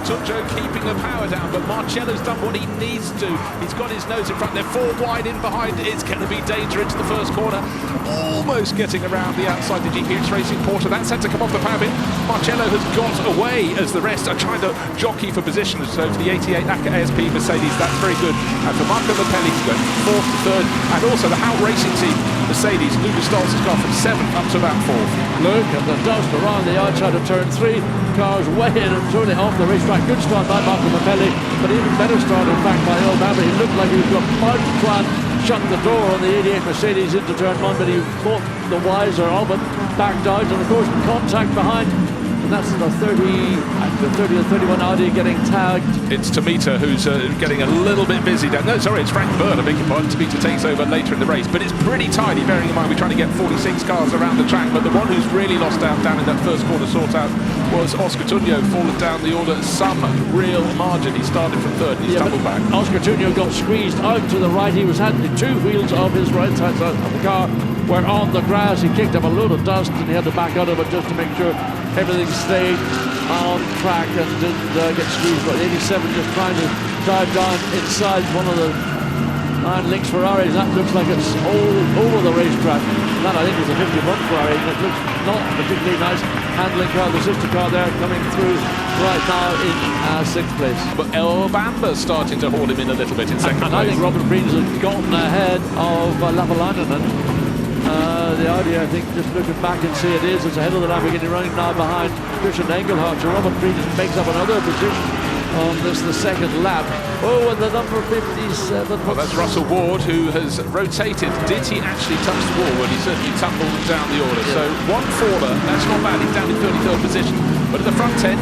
Oscar keeping the power down, but Marcello's done what he needs to. He's got his nose in front. They're 4 wide in behind. It's going to be danger into the first corner. Almost getting around the outside, the GP Racing Porter. That's had to come off the power bit. Marcello has got away as the rest are trying to jockey for position. So for the 88 ACA ASP Mercedes, that's very good. And for Marco Mappelli, he's going 4th to 3rd. And also the Howe Racing Team, Mercedes, Lucas Stolz has gone from 7th up to about 4th. Look at the dust around the outside of turn 3. Cars way in and totally off the racetrack. Good start by Marco Mappelli, but even better start in fact by Earl Bamber. He looked like he was about to try and shut the door on the 88 Mercedes into turn 1, but he thought the wiser of it, backed out, and of course contact behind. And that's the 30 or 31 Audi getting tagged. It's Tomita who's getting a little bit busy down. No, sorry, it's Frank Byrne, I beg your pardon. Tomita takes over later in the race, but it's pretty tidy, bearing in mind we're trying to get 46 cars around the track. But the one who's really lost out down in that first corner sort out was Oscar Tunio, fallen down the order some real margin. He started from 3rd and he's tumbled back. Oscar Tunio got squeezed out to the right. He was handling 2 wheels of his right side of the car were on the grass. He kicked up a load of dust and he had to back out of it just to make sure everything stayed on track and didn't get squeezed. But 87 just trying to dive down inside one of the Iron Lynx Ferraris. That looks like it's all over the racetrack. That I think is a 51 Ferrari. It looks not particularly nice handling car. The sister car there coming through right now in 6th place. But Earl Bamber starting to haul him in a little bit in 2nd place. I think Robin Breeders has gotten ahead of Lavalainen. The Audi, I think, just looking back and see it is, it's ahead of the Lamborghini, running now behind Christian Engelhardt. So Robin Breeders makes up another position on this, the 2nd lap. Oh, and the number 57. Well, that's Russell Ward, who has rotated. Did he actually touch the wall? Well, he certainly tumbled down the order. Yeah. So one faller, that's not bad. He's down in 33rd position. But at the front end,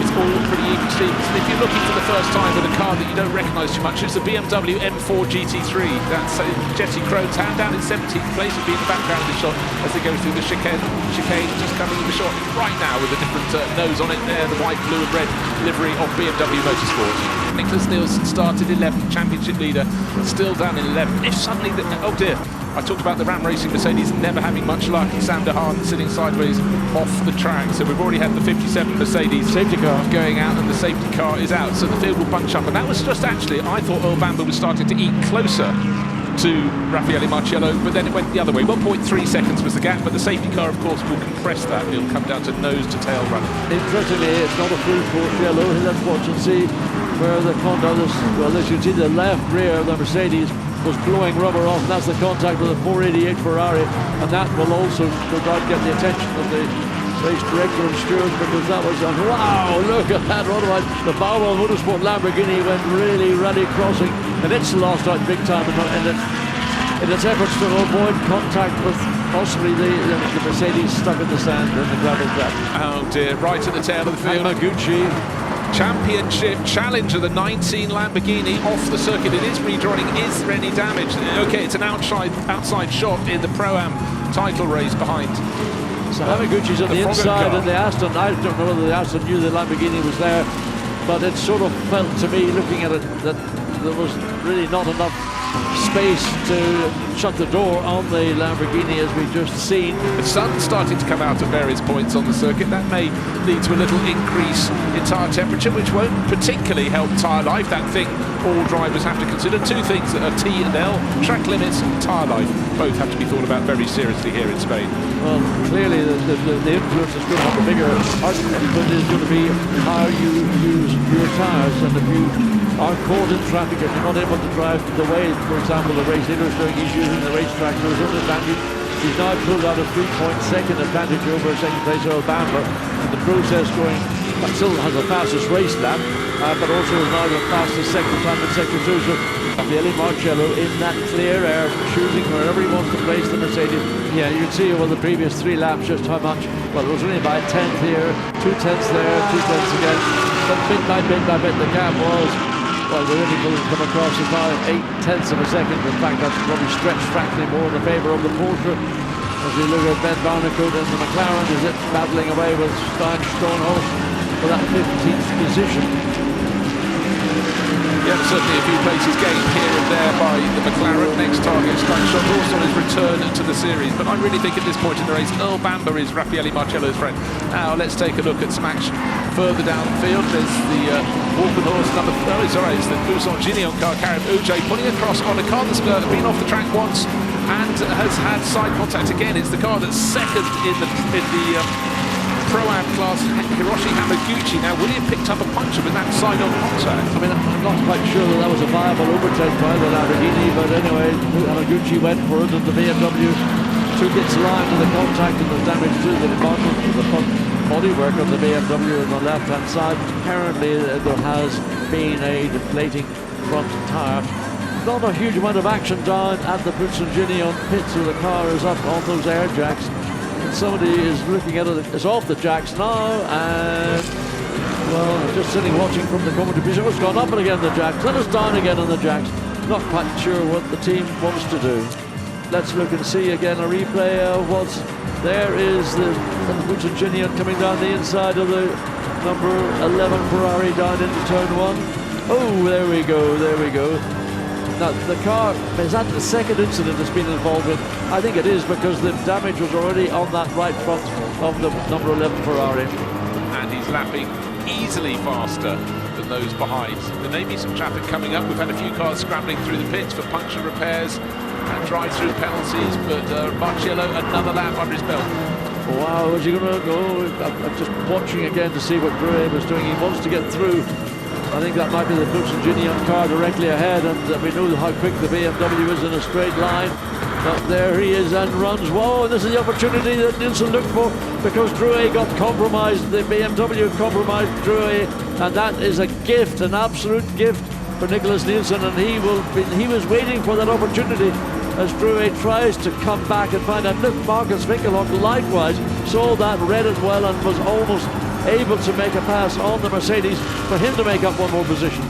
it's all pretty even Stevens. And if you're looking for the first time with a car that you don't recognise too much, it's the BMW M4 GT3. That's Jesse Krohn's hand down in 17th place. Will be in the background of the shot as they go through the chicane. Chicane just coming in the shot right now with a different nose on it there, the white, blue and red livery of BMW Motorsport. Nicholas Nielsen started 11th, championship leader, still down in 11th. If suddenly, oh dear, I talked about the Ram Racing Mercedes never having much luck. Sam DeHaan sitting sideways off the track. So we've already had the 57 Mercedes safety car going out and the safety car is out. So the field will bunch up. And that was just actually, I thought Earl Bamber was starting to eat closer to Raffaele Marcello, but then it went the other way. 1.3 seconds was the gap, but the safety car, of course, will compress that. It'll come down to nose to tail run. Interestingly, it's not a full course yellow. Let's watch and see where the contact is. Well, as you see, the left rear of the Mercedes was blowing rubber off, and that's the contact with the 488 Ferrari, and that will also, no doubt, get the attention of the race director and stewards, because that was wow, look at that run. The Bauer Motorsport Lamborghini went really rally crossing, and it's lost out big time in its efforts to avoid contact with possibly the Mercedes stuck in the sand and the gravel trap. Oh dear, right at the tail of the field. Hamaguchi, championship challenger, the 19 Lamborghini off the circuit. It is rejoining. Is there any damage? Okay, it's an outside shot in the Pro-Am title race behind. So Hamaguchi's on the inside car. And the Aston, I don't know whether the Aston knew the Lamborghini was there, but it sort of felt to me, looking at it, that there was really not enough space to shut the door on the Lamborghini, as we've just seen. The sun's starting to come out at various points on the circuit. That may lead to a little increase in tyre temperature, which won't particularly help tyre life. That thing all drivers have to consider. 2 things that are T and L: track limits and tyre life. Both have to be thought about very seriously here in Spain. Well, clearly the influence is going to have a bigger argument, but is going to be how you use your tyres. And if you are caught in traffic and you're not able to drive the way, for example, the race leader is doing, he's using the racetrack to his own advantage. He's now pulled out a 3-point-second advantage over 2nd place Earl Bamber, and the process going, still has the fastest race lap, but also is now the fastest second time in Sector 2. So Raffaele Marcello in that clear air, choosing wherever he wants to place the Mercedes. Yeah, you can see over the previous 3 laps just how much, well, it was only by 1/10 here, 2/10 there, 2/10 again, but bit by bit the gap was, well, the only will come across is now 0.8 of a second. In fact, that's probably stretched frankly more in the favour of the Porsche. As we look at Ben Barnicoat and the McLaren, is it battling away with Stein Stonehouse for that 15th position. Yeah, certainly a few places gained here and there by the McLaren. Next target is Shot also on his return to the series. But I really think at this point in the race, Earl Bamber is Raffaele Marcello's friend. Now let's take a look at some action further downfield. There's the Walker horse number. Oh, sorry, it's the Busan Ginion car carrying Ujay pulling across on a car that's been off the track once and has had side contact again. It's the car that's second in the Pro-Am class, Hiroshi Hamaguchi. Now, will he have picked up a puncture with that side-on contact? I mean, I'm not quite sure that was a viable overtake by the Lamborghini, but anyway, Hamaguchi went for it, and the BMW took its line to the contact and the damage to the bottom of the front bodywork of the BMW on the left-hand side. Apparently, there has been a deflating front tyre. Not a huge amount of action down at the Busan Ginion pit, so the car is up on those air jacks. Somebody is looking at it, it's off the jacks now, and well, just sitting watching from the commentary position. It's gone up and again the jacks, then it's down again on the jacks. Not quite sure what the team wants to do. Let's look and see again a replay of what's there. Is the Busan Ginion coming down the inside of the number 11 Ferrari down into turn 1. Oh, there we go, there we go. Now, the car, is that the second incident that's been involved in? I think it is, because the damage was already on that right front of the number 11 Ferrari. And he's lapping easily faster than those behind. There may be some traffic coming up. We've had a few cars scrambling through the pits for puncture repairs and drive-through penalties, but Marcello, another lap under his belt. Wow, is he going to go? I'm just watching again to see what Gr3 was doing. He wants to get through. I think that might be the Busan Ginion car directly ahead, and we know how quick the BMW is in a straight line. But there he is and runs. Whoa, and this is the opportunity that Nielsen looked for, because Gr3 got compromised. The BMW compromised Gr3, and that is a gift, an absolute gift for Nicholas Nielsen, and he was waiting for that opportunity as Gr3 tries to come back and find out. Look, Marcus Winkelhock likewise saw that, read it well, and was almost able to make a pass on the Mercedes for him to make up one more position.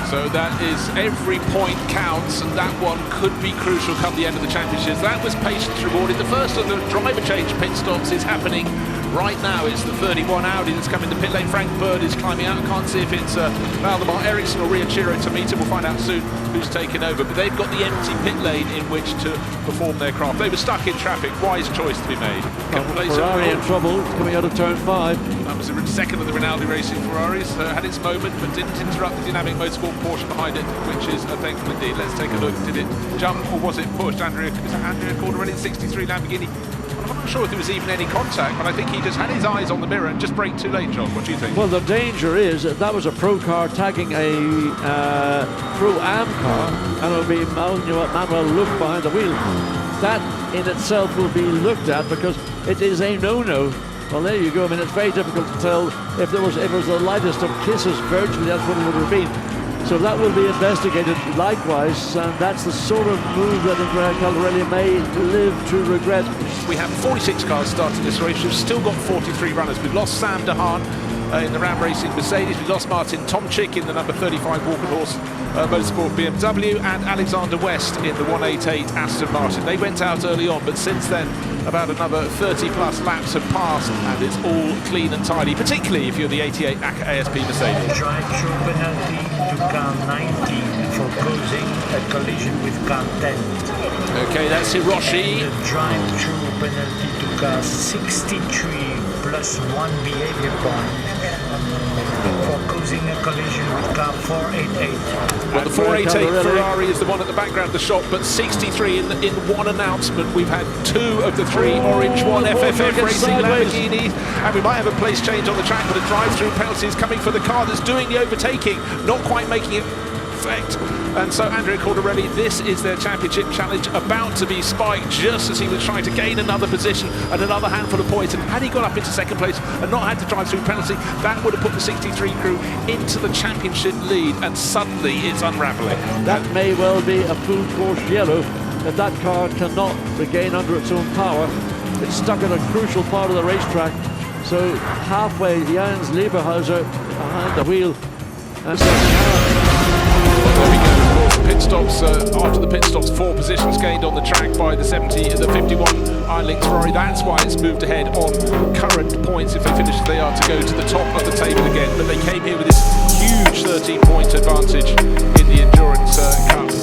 So that is every point counts, and that one could be crucial come the end of the championships. That was patience rewarded. The first of the driver change pit stops is happening right now. It's the 31 Audi that's coming to pit lane. Frank Bird is climbing out. I can't see if it's Valdemar Eriksson or Riachiro Tomita. We'll find out soon who's taken over. But they've got the empty pit lane in which to perform their craft. They were stuck in traffic. Wise choice to be made. Ferrari in trouble coming out of turn 5. That was the second of the Rinaldi Racing Ferraris. Had its moment, but didn't interrupt the dynamic motorsport Porsche behind it, which is a thankful indeed. Let's take a look. Did it jump or was it pushed? Is it Andrea Cordarelli in 63 Lamborghini? I'm not sure if there was even any contact, but I think he just had his eyes on the mirror and just braked too late, John. What do you think? Well, the danger is that was a pro car tagging a Pro-Am car, and it will be Manuel Luke behind the wheel. That in itself will be looked at, because it is a no-no. Well, there you go. I mean, it's very difficult to tell if it was the lightest of kisses. Virtually, that's what it would have been. So that will be investigated likewise, and that's the sort of move that Andrea Caldarelli may live to regret. We have 46 cars starting this race. We've still got 43 runners. We've lost Sam Dehaan in the Ram Racing Mercedes. We've lost Martin Tomczyk in the number 35 Walker Horse Motorsport BMW, and Alexander West in the 188 Aston Martin. They went out early on, but since then about another 30 plus laps have passed, and it's all clean and tidy, particularly if you're the 88 ACA ASP Mercedes. Drive-through penalty to car 19 for causing a collision with car 10. Okay, that's Hiroshi. And the drive-through penalty to car 63 plus 1 behavior point for causing a collision with car 488. Well, the 488 Ferrari is the one at the background of the shot, but 63 in one announcement. We've had 2 of the 3 orange one FFF Racing Lamborghinis, and we might have a place change on the track, but a drive-through penalty is coming for the car that's doing the overtaking, not quite making it effect. And so Andrea Cordarelli, this is their championship challenge about to be spiked just as he was trying to gain another position and another handful of points. And had he got up into second place and not had to drive through penalty, that would have put the 63 crew into the championship lead, and suddenly it's unravelling. That may well be a full course yellow if that car cannot regain under its own power. It's stuck in a crucial part of the racetrack. So halfway, Jens Lieberhauser behind the wheel. And there we go. Pit stops, after the pit stops, 4 positions gained on the track by the 51 Iron Lynx Ferrari. That's why it's moved ahead on current points. If they finish as they are, to go to the top of the table again. But they came here with this huge 13-point advantage in the Endurance Cup.